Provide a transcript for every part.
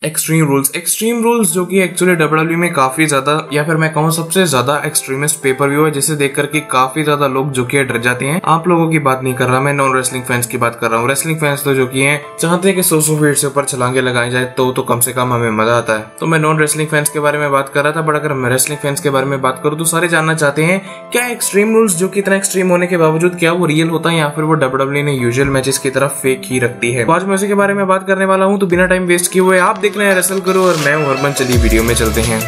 Extreme rules जो कि actually WW में काफी ज्यादा, या फिर मैं कहूँ सबसे ज्यादा एक्सट्रीमिस्ट पेपर व्यू है, जिसे देख करके काफी ज्यादा लोग जो कि डर जाते हैं। आप लोगों की बात नहीं कर रहा मैं, नॉन रेसलिंग फैंस की बात कर रहा हूँ। रेसलिंग फैंस तो जो कि हैं चाहते हैं कि 100 फीट से ऊपर छलांगे लगाई जाए तो कम से कम हमें मजा आता है। तो मैं नॉन रेसलिंग फैंस के बारे में बात कर रहा था, बट अगर मैं रेसलिंग फैंस के बारे में बात करूँ तो सारे जानना चाहते हैं क्या एक्सट्रीम रूल्स जो कि इतना एक्सट्रीम होने के बावजूद क्या वो रियल होता है या फिर वो डब्ल्यूडब्ल्यू ने यूजुअल मैचेस की तरफ फेक ही रखती है। आज मैं उसी के बारे में बात करने वाला हूँ, तो बिना टाइम वेस्ट किए हुए आप देख रहे हैं रेसल गुरु और मैं हूं हरमन। चलिए वीडियो में चलते हैं।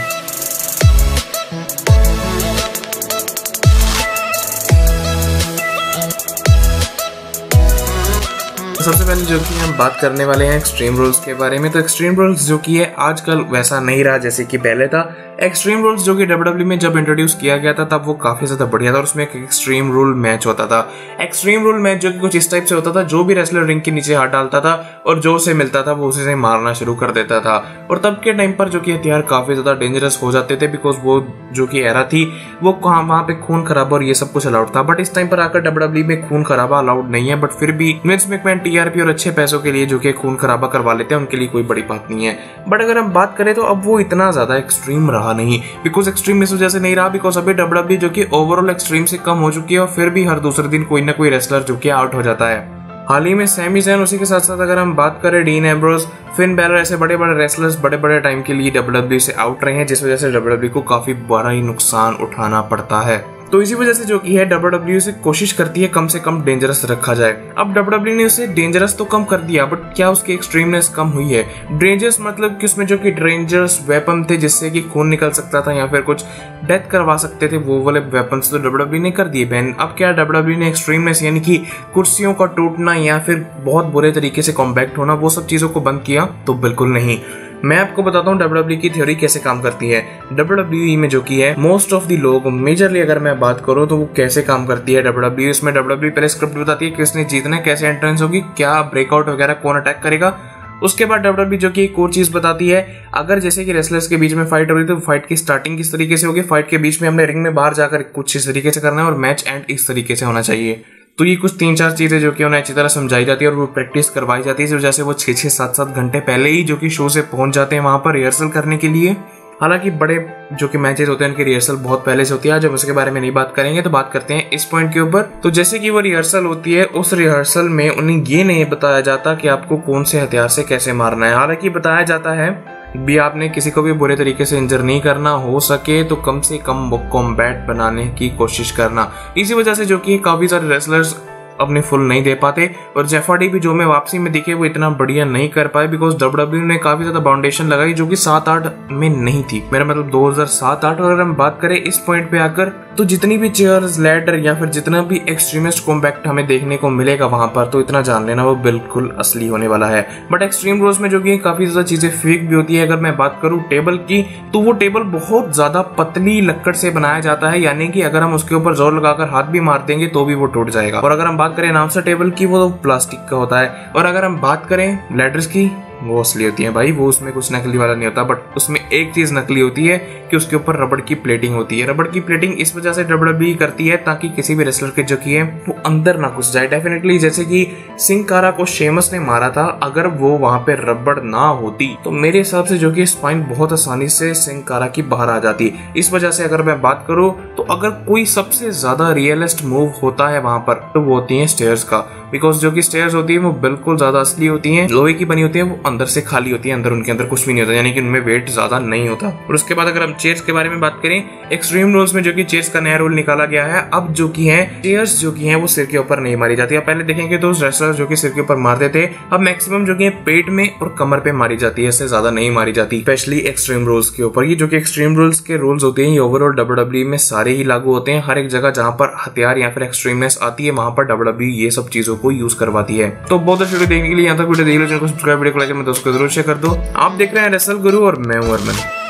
सबसे पहले जो कि हम बात करने वाले हैं एक्सट्रीम रूल्स के बारे में। तो एक्सट्रीम रूल्स जो कि है आजकल वैसा नहीं रहा जैसे कि पहले था। एक्सट्रीम रूल्स जो कि डब्ल्यूडब्ल्यू में जब इंट्रोड्यूस किया गया था तब वो काफी ज्यादा बढ़िया था और उसमें एक एक्सट्रीम रूल मैच होता था। एक्सट्रीम रूल मैच जो कि कुछ इस टाइप से होता था, जो भी रेसलर रिंग के नीचे हाथ डालता था और जो उसे मिलता था वो उसे से मारना शुरू कर देता था। और तब के टाइम पर जो कि हथियार काफी ज्यादा डेंजरस हो जाते थे, बिकॉज वो जो कि एरा थी वो वहां पे खून खराबा और ये सब कुछ अलाउड था। बट इस टाइम पर आकर डब्ल्यूडब्ल्यू में खून खराबा अलाउड नहीं है, बट फिर भी विंस मैकमैन टीआरपी और अच्छे पैसों के लिए जो कि खून खराबा करवा लेते हैं, उनके लिए कोई बड़ी बात नहीं है। बट अगर हम बात करें तो अब वो इतना ज्यादा एक्सट्रीम रहा नहीं, बिकॉज एक्सट्रीम इस वजह से नहीं रहा बिकॉज अभी डब्ल्यूडब्ल्यू जो कि ओवरऑल एक्सट्रीम से कम हो चुकी है और फिर भी हर दूसरे दिन कोई ना कोई रेसलर जो कि आउट हो जाता है। हाल ही में सैमी ज़ैन, उसी के साथ साथ अगर हम बात करें डीन एम्ब्रोस, फिन बैलर, ऐसे बड़े बड़े रेसलर्स बड़े बड़े टाइम के लिए डब्ल्यूडब्ल्यू से आउट रहे हैं, जिस वजह से डब्ल्यूडब्ल्यू को काफी बड़ा ही नुकसान उठाना पड़ता है। तो इसी वजह से जो कि है डब्ल्यूडब्ल्यू से कोशिश करती है कम से कम डेंजरस रखा जाए। अब डब्ल्यूडब्ल्यू ने उसे डेंजरस तो कम कर दिया, बट क्या उसकी एक्सट्रीमनेस कम हुई है? डेंजरस मतलब कि उसमें जो कि डेंजरस वेपन थे जिससे कि खून निकल सकता था या फिर कुछ डेथ करवा सकते थे, वो वाले वेपन्स तो डब्ल्यूडब्ल्यू ने कर दिए बैन। अब क्या डब्ल्यूडब्ल्यू ने एक्सट्रीमनेस यानी कि कुर्सियों का टूटना या फिर बहुत बुरे तरीके से कॉम्पैक्ट होना, वो सब चीजों को बंद किया? तो बिल्कुल नहीं। मैं आपको बताता हूँ डब्ल्यूडब्ल्यू की थ्योरी कैसे काम करती है। डब्ल्यूडब्ल्यू में जो की है मोस्ट ऑफ द लोग, मेजरली अगर मैं बात करूँ तो वो कैसे काम करती है डब्ल्यूडब्ल्यू, इसमें डब्ल्यूडब्ल्यू पहले स्क्रिप्ट बताती है किसने जीतना है, कैसे एंट्रेंस होगी, क्या ब्रेकआउट वगैरह, कौन अटैक करेगा। उसके बाद डब्ल्यूडब्ल्यू जो कि एक और चीज बताती है, अगर जैसे कि रेसलर्स के बीच में फाइट हो रही तो फाइट की स्टार्टिंग किस तरीके से होगी, फाइट के बीच में हमने रिंग में बाहर जाकर कुछ इस तरीके से करना है और मैच एंड इस तरीके से होना चाहिए। तो ये कुछ 3-4 चीजें जो कि उन्हें अच्छी तरह समझाई जाती है और वो प्रैक्टिस करवाई जाती है, इस वजह से वो 6-6, 7-7 घंटे पहले ही जो कि शो से पहुंच जाते हैं वहां पर रिहर्सल करने के लिए। हालांकि बड़े जो कि मैचेस होते हैं उनकी रिहर्सल बहुत पहले से होती है। जब उसके बारे में नहीं बात करेंगे तो बात करते हैं इस पॉइंट के ऊपर। तो जैसे कि वो रिहर्सल होती है, उस रिहर्सल में उन्हें ये नहीं बताया जाता कि आपको कौन से हथियार से कैसे मारना है। हालांकि बताया जाता है भी आपने किसी को भी बुरे तरीके से इंजर नहीं करना, हो सके तो कम से कम कॉम्बैट बनाने की कोशिश करना। इसी वजह से जो कि काफी सारे रेसलर्स अपने फुल नहीं दे पाते और जेफ हार्डी भी जो में वापसी में दिखे वो इतना बढ़िया नहीं कर पाए, बिकॉज डब्ल्यूडब्ल्यू ने काफी ज्यादा फाउंडेशन लगाई जो कि 7-8 में नहीं थी। मेरा मतलब 2007-8। और अगर हम बात करें इस पॉइंट पे आकर तो जितनी भी चेयर्स, लैडर या फिर जितना भी एक्सट्रीमिस्ट कॉम्पैक्ट हमें देखने को मिलेगा वहां पर, तो इतना जान लेना वो बिल्कुल असली होने वाला है। बट एक्सट्रीम रूल्स में जो कि काफी ज्यादा चीजें फेक भी होती है। अगर मैं बात करूं टेबल की, तो वो टेबल बहुत ज्यादा पतली लक्कड़ से बनाया जाता है, यानी कि अगर हम उसके ऊपर जोर लगाकर हाथ भी मार देंगे तो भी वो टूट जाएगा। और अगर हम बात करें नाम से टेबल की, वो तो प्लास्टिक का होता है। और अगर हम बात करें लैडर्स की, वो असली होती है भाई, वो उसमें कुछ नकली वाला नहीं होता। बट उसमें एक चीज नकली होती है कि उसके ऊपर रबड़ की प्लेटिंग होती है। रबड़ की प्लेटिंग इस वजह से डब्ल्यूडब्ल्यू करती है ताकि किसी भी रेसलर के जो की है वो अंदर ना घुस जाए। डेफिनेटली जैसे कि सिंह कारा को शेमस ने मारा था, अगर वो वहां पे रबड़ ना होती तो मेरे हिसाब से जो कि स्पाइन बहुत आसानी से सिंह कारा की बाहर आ जाती। इस वजह से अगर मैं बात करूं तो अगर कोई सबसे ज्यादा रियलिस्ट मूव होता है वहां पर तो वो होती है स्टेयर्स का, बिकॉज जो कि स्टेयर्स होती है वो बिल्कुल ज्यादा असली होती है, लोहे की बनी होती है, वो अंदर से खाली होती है, अंदर उनके अंदर कुछ भी नहीं होता, यानी कि उनमें वेट ज्यादा नहीं होता। और उसके बाद अगर हम चेयर्स के बारे में बात करें, एक्सट्रीम रूल्स में जो कि चेयर्स का नया रूल निकाला गया है। अब जो कि है चेयर्स जो कि है वो सिर के ऊपर नहीं मारी जाती है। पहले देखेंगे तो रेसलर्स जो कि सिर के ऊपर मारते थे, अब मैक्सिमम जो कि पेट में और कमर पे मारी जाती है, इससे ज्यादा नहीं मारी जाती, स्पेशली एक्सट्रीम रूल्स के ऊपर। ये जो कि एक्सट्रीम रूल्स के रूल्स होते हैं ये ओवरऑल डब्ल्यूडब्ल्यू में सारे ही लागू होते हैं। हर एक जगह जहां पर हथियार या फिर एक्सट्रीमनेस आती है वहां पर डब्ल्यूडब्ल्यू ये सब चीजों को यूज करवाती है। तो बहुत वीडियो देखने के लिए यहाँ तक वीडियो देख लो, चैनल को सब्सक्राइब, वीडियो को लाइक, मैं दोस्तों को जरूर शेयर कर दो। आप देख रहे हैं रेसल गुरु और मैं हूं हरमन।